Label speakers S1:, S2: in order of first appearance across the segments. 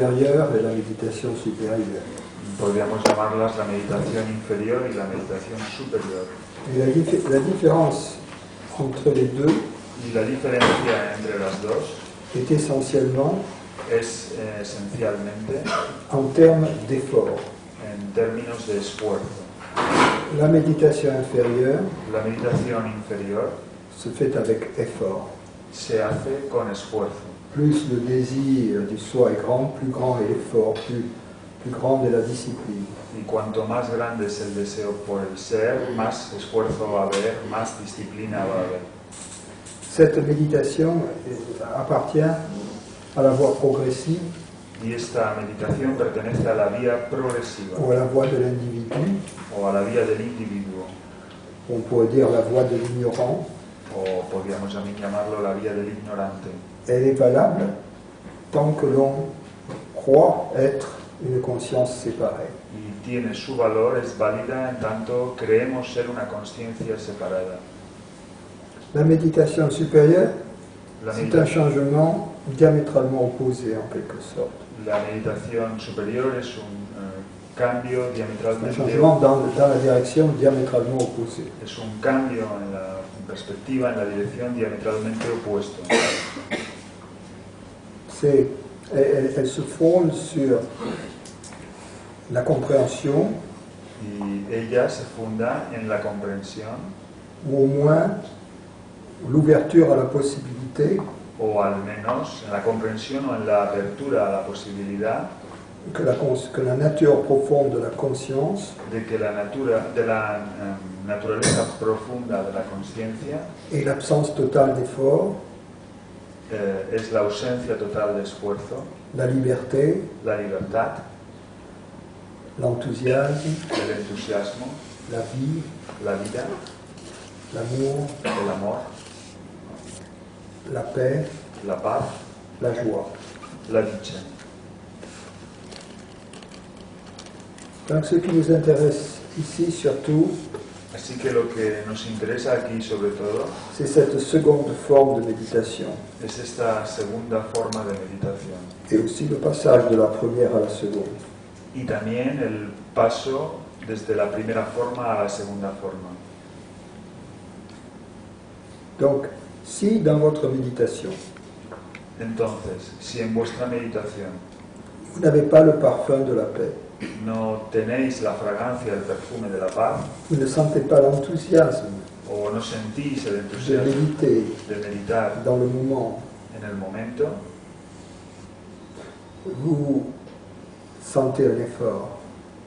S1: inférieure et la méditation supérieure.
S2: Podríamos llamarlas la meditación inferior y la meditación superior.
S1: Et la différence entre les deux
S2: Y la diferencia entre las dos
S1: est essentiellement
S2: es esencialmente
S1: en termes d'effort.
S2: en términos de esfuerzo.
S1: La méditation inférieure
S2: La meditación inferior
S1: se fait avec effort.
S2: se hace con esfuerzo.
S1: Plus le désir du soi est grand est l'effort, plus grande est la discipline.
S2: Y cuanto más grande es el deseo por el ser, más esfuerzo va a haber, más disciplina va a haber.
S1: Cette méditation appartient à la voie progressive
S2: Y esta meditación pertenece a la vía progresiva
S1: ou à la voie de l'individu.
S2: o a la vía del individuo,
S1: On pourrait dire la voie de l'ignorant.
S2: o podríamos también llamarlo la vía del ignorante.
S1: Elle est valable tant que l'on croit être une conscience séparée.
S2: Y tiene su valor, es válida en tanto creemos ser una conciencia separada.
S1: La méditation supérieure,
S2: La,
S1: c'est un changement diamétralement opposé en quelque sorte.
S2: la meditación superior es un cambio
S1: Un
S2: diametralmente
S1: changement dans la direction diamétralement opposée.
S2: es un cambio en la perspectiva, en la dirección diametralmente opuesto.
S1: Elle se fonde sur la compréhension,
S2: Y ella se funda en la comprensión,
S1: ou au moins l'ouverture à la possibilité
S2: o al menos en la comprensión o en la apertura a la posibilidad
S1: que la nature profonde de la conscience
S2: de que la naturaleza profunda de la conciencia
S1: et l'absence totale d'effort,
S2: es la ausencia total de esfuerzo,
S1: la liberté,
S2: la libertad,
S1: l'enthousiasme,
S2: el entusiasmo,
S1: la vie,
S2: la vida,
S1: l'amour,
S2: el amor,
S1: la paix,
S2: la paz,
S1: la joie.
S2: la dicha.
S1: Donc ce qui nous intéresse ici surtout,
S2: Así que lo que nos interesa aquí sobre todo
S1: c'est cette seconde forme de méditation
S2: es esta segunda forma de meditación
S1: et aussi le passage de la première à la seconde.
S2: y también el paso desde la primera forma a la segunda forma.
S1: Donc, si dans votre méditation,
S2: Entonces, si en vuestra meditación
S1: vous n'avez pas le parfum de la paix,
S2: no tenéis la fragancia, el perfume de la paz,
S1: vous ne sentez pas l'enthousiasme
S2: o no sentís el
S1: de
S2: entusiasmo
S1: méditer
S2: de meditar
S1: dans le moment,
S2: en el momento,
S1: vous sentez un effort,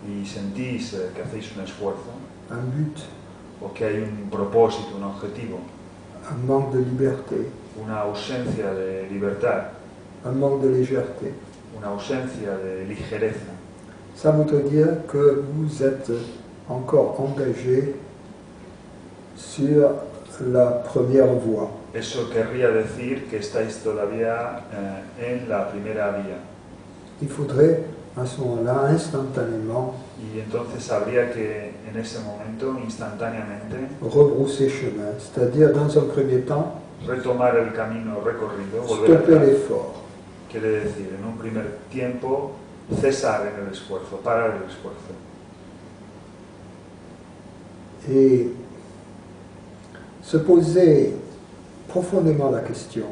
S2: y sentís que hacéis un esfuerzo,
S1: un but,
S2: o que hay un propósito, un objetivo,
S1: un manque de liberté,
S2: una ausencia de libertad,
S1: un manque de légèreté.
S2: una ausencia de ligereza,
S1: Ça voudrait dire que vous êtes encore engagé sur la première voie.
S2: eso querría decir que estáis todavía en la primera vía.
S1: Il faudrait à ce moment-là, instantanément,
S2: Y entonces habría que en ese momento, instantáneamente,
S1: rebrousser chemin, c'est-à-dire dans un premier temps,
S2: retomar el camino recorrido, volver
S1: stopper
S2: atrás.
S1: l'effort.
S2: Quiere decir, en un primer tiempo, cesar en el esfuerzo, parar el esfuerzo.
S1: Et se poser profondément la question,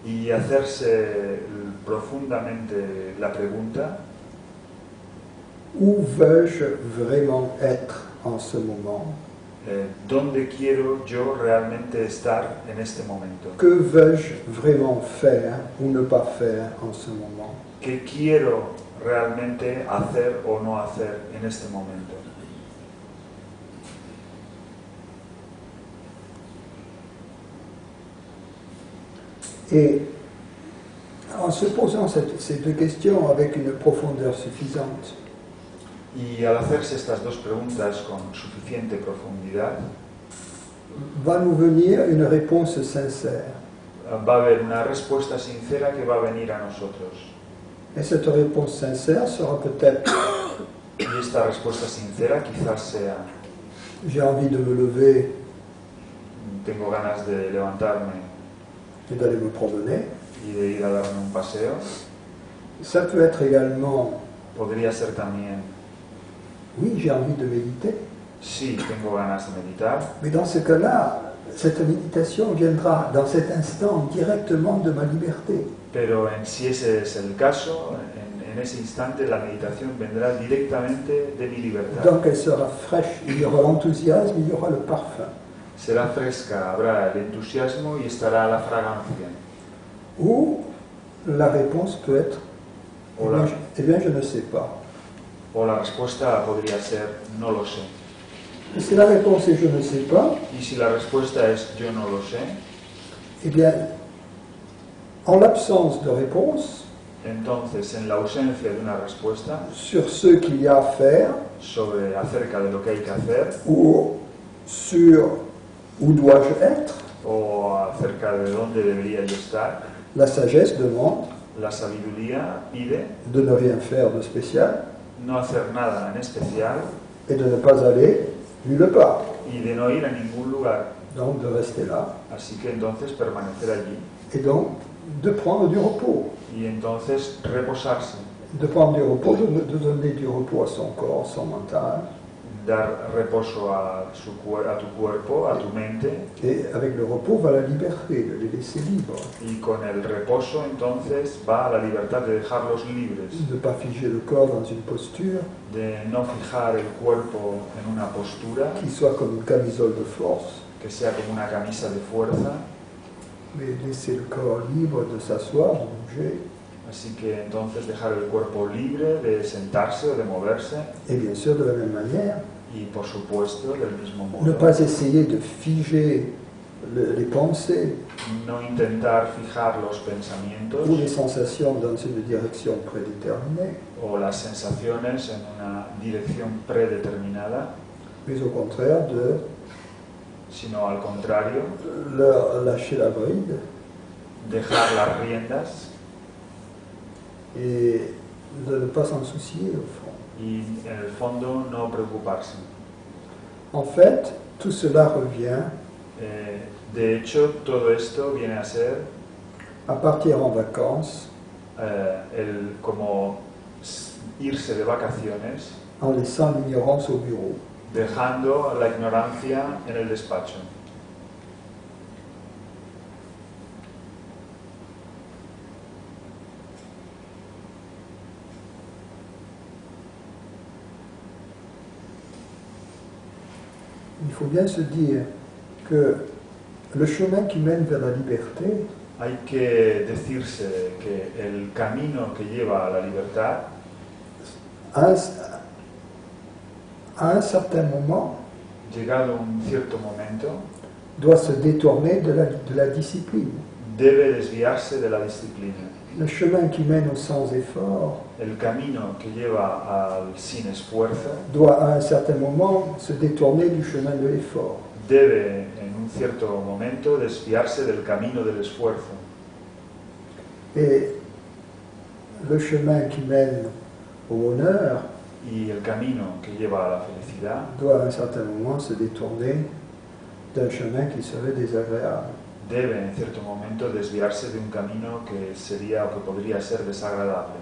S2: Y hacerse profundamente la pregunta,
S1: où veux-je vraiment être en ce moment?
S2: ¿dónde quiero yo realmente estar en este momento?
S1: Que veux-je vraiment faire ou ne pas faire en ce moment?
S2: ¿Qué quiero realmente hacer o no hacer en este momento?
S1: Et en se posant ces deux questions avec une profondeur suffisante,
S2: Y al hacerse estas dos preguntas con suficiente profundidad,
S1: va nous venir une réponse sincère.
S2: va a haber una respuesta sincera que va a venir a nosotros.
S1: Et cette réponse sincère sera peut-être
S2: Y esta respuesta sincera quizás sea:
S1: j'ai envie de me lever
S2: tengo ganas de levantarme
S1: et d'aller me promener,
S2: y de ir a darme un paseo,
S1: Ça peut être également,
S2: Podría ser también,
S1: oui, j'ai envie de méditer,
S2: sí, tengo ganas de meditar,
S1: mais dans ce cas-là, cette méditation viendra dans cet instant directement de ma liberté.
S2: pero si ese es el caso, en ese instante la meditación vendrá directamente de mi libertad.
S1: Donc elle sera fraîche, il y aura l'enthousiasme, il y aura le parfum.
S2: Será fresca, habrá el entusiasmo y estará la fragancia.
S1: Ou la réponse peut être,
S2: O la,
S1: eh bien je ne sais pas.
S2: o la respuesta podría ser no lo sé.
S1: Et si la réponse est je ne sais pas,
S2: Y si la respuesta es yo no lo sé,
S1: eh bien, en l'absence de réponse
S2: entonces en la ausencia de una respuesta
S1: sur ce qu'il y a à faire,
S2: acerca de lo que hay que hacer
S1: ou sur où dois-je être,
S2: o acerca de dónde debería yo estar,
S1: la sagesse demande
S2: la sabiduría pide
S1: de ne rien faire de spécial
S2: no hacer nada en especial
S1: et de ne pas aller nulle part.
S2: y de no ir a ningún lugar.
S1: Donc de rester là
S2: Así que entonces permanecer allí
S1: et donc de prendre du repos.
S2: y entonces reposarse,
S1: De prendre du repos, de donner du repos à son corps, son mental,
S2: dar reposo a tu cuerpo, a tu mente,
S1: et avec le repos va la liberté, de les laisser libres,
S2: y con el reposo entonces va la libertad de dejarlos libres,
S1: de ne pas figer le corps dans une posture
S2: de no fijar el cuerpo en una postura
S1: qui soit comme une camisole de force,
S2: que sea como una camisa de fuerza,
S1: mais laisser le corps libre de s'asseoir, de bouger,
S2: así que entonces dejar el cuerpo libre de sentarse o de moverse
S1: et bien sûr de la même manière,
S2: y por supuesto del mismo
S1: ne
S2: modo
S1: pas essayer de figer les pensées
S2: no intentar fijar los pensamientos
S1: ou les sensations dans une direction prédéterminée,
S2: o las sensaciones en una dirección predeterminada,
S1: mais au contraire de
S2: sino al contrario,
S1: leur lâcher la bride
S2: dejar las riendas
S1: et de ne pas s'en soucier au fond.
S2: y en el fondo no preocuparse.
S1: En fait, tout cela revient
S2: De hecho, todo esto viene a ser
S1: à partir en vacances
S2: como irse de vacaciones
S1: en laissant l'ignorance au bureau.
S2: dejando la ignorancia en el despacho.
S1: Il faut bien se dire que le chemin qui mène vers la liberté
S2: Hay que decirse que el camino que lleva a la libertad,
S1: à un certain moment,
S2: llegado un cierto momento,
S1: doit se détourner de la discipline.
S2: debe desviarse de la disciplina.
S1: Le chemin qui mène au sans effort
S2: El camino que lleva al sin esfuerzo
S1: doit à un certain moment se détourner du chemin de l'effort.
S2: debe en un cierto momento desviarse del camino del esfuerzo.
S1: Et le chemin qui mène au bonheur
S2: Y el camino que lleva a la felicidad
S1: doit à un certain moment se détourner d'un chemin qui serait désagréable.
S2: debe en cierto momento desviarse de un camino que sería o que podría ser desagradable.